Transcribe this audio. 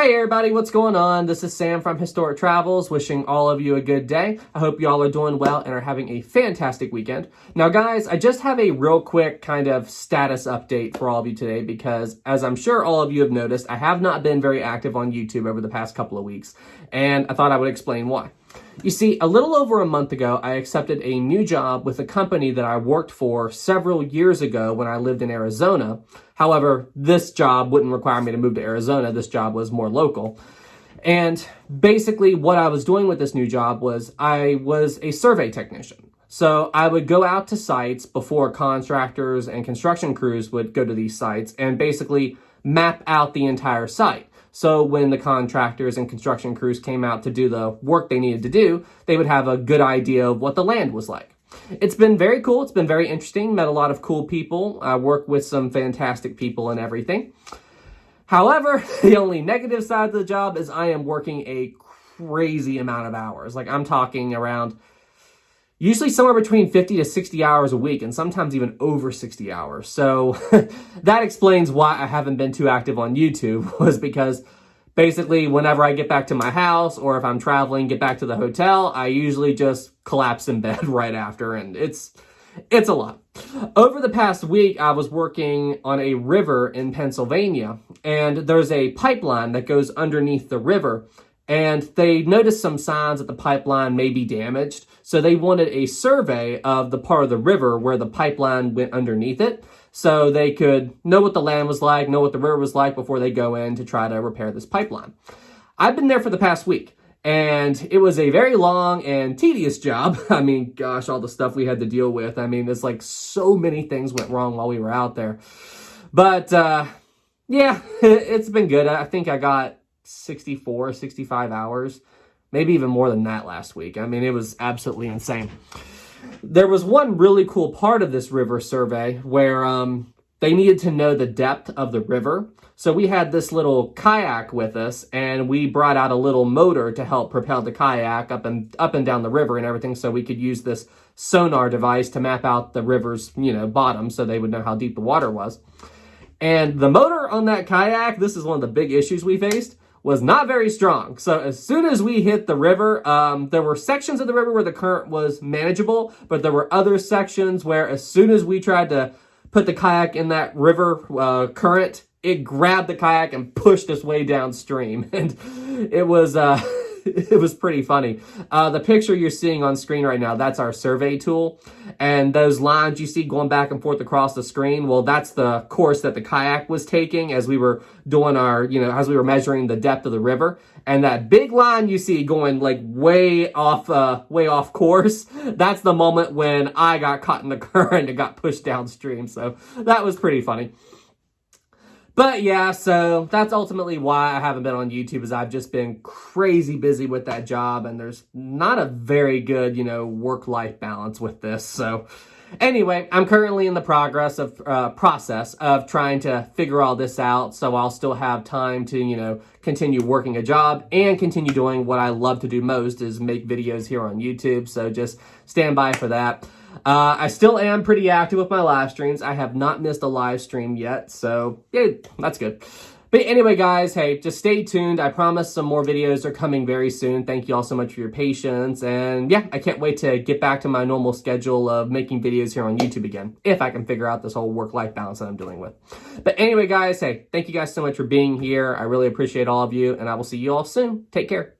Hey everybody, what's going on? This is Sam from Historic Travels, wishing all of you a good day. I hope you all are doing well and are having a fantastic weekend. Now guys, I just have a real quick kind of status update for all of you today because, as I'm sure all of you have noticed, I have not been very active on YouTube over the past couple of weeks, and I thought I would explain why. You see, a little over a month ago, I accepted a new job with a company that I worked for several years ago when I lived in Arizona. However, this job wouldn't require me to move to Arizona. This job was more local. And basically what I was doing with this new job was I was a survey technician. So I would go out to sites before contractors and construction crews would go to these sites and basically map out the entire site. So when the contractors and construction crews came out to do the work they needed to do, they would have a good idea of what the land was like. It's been very cool. It's been very interesting. Met a lot of cool people. I worked with some fantastic people and everything. However, the only negative side of the job is I am working a crazy amount of hours. Like, I'm talking around usually somewhere between 50 to 60 hours a week, and sometimes even over 60 hours. So that explains why I haven't been too active on YouTube, was because basically whenever I get back to my house, or if I'm traveling, get back to the hotel, I usually just collapse in bed right after, and it's a lot. Over the past week, I was working on a river in Pennsylvania, and there's a pipeline that goes underneath the river. And they noticed some signs that the pipeline may be damaged. So they wanted a survey of the part of the river where the pipeline went underneath it, so they could know what the land was like, know what the river was like before they go in to try to repair this pipeline. I've been there for the past week, and it was a very long and tedious job. I mean, gosh, all the stuff we had to deal with. I mean, it's like so many things went wrong while we were out there. But yeah, it's been good. I think I got 64, 65 hours, maybe even more than that last week. I mean, it was absolutely insane. There was one really cool part of this river survey where they needed to know the depth of the river. So we had this little kayak with us, and we brought out a little motor to help propel the kayak up and down the river and everything, so we could use this sonar device to map out the river's, bottom, so they would know how deep the water was. And the motor on that kayak, this is one of the big issues we faced, was not very strong. So as soon as we hit the river, there were sections of the river where the current was manageable, but there were other sections where as soon as we tried to put the kayak in that river current, it grabbed the kayak and pushed us way downstream. And it was it was pretty funny. The picture you're seeing on screen right now, that's our survey tool. And those lines you see going back and forth across the screen, well, that's the course that the kayak was taking as we were doing our, as we were measuring the depth of the river. And that big line you see going like way off course, that's the moment when I got caught in the current and got pushed downstream. So that was pretty funny. But yeah, so that's ultimately why I haven't been on YouTube, is I've just been crazy busy with that job, and there's not a very good, work-life balance with this. So anyway, I'm currently in the process of trying to figure all this out, so I'll still have time to, continue working a job and continue doing what I love to do most, is make videos here on YouTube. So just stand by for that. I still am pretty active with my live streams. I have not missed a live stream yet, so yeah, that's good. But anyway, guys, hey, just stay tuned. I promise some more videos are coming very soon. Thank you all so much for your patience. And yeah, I can't wait to get back to my normal schedule of making videos here on YouTube again, if I can figure out this whole work-life balance that I'm dealing with. But anyway, guys, hey, thank you guys so much for being here. I really appreciate all of you, and I will see you all soon. Take care.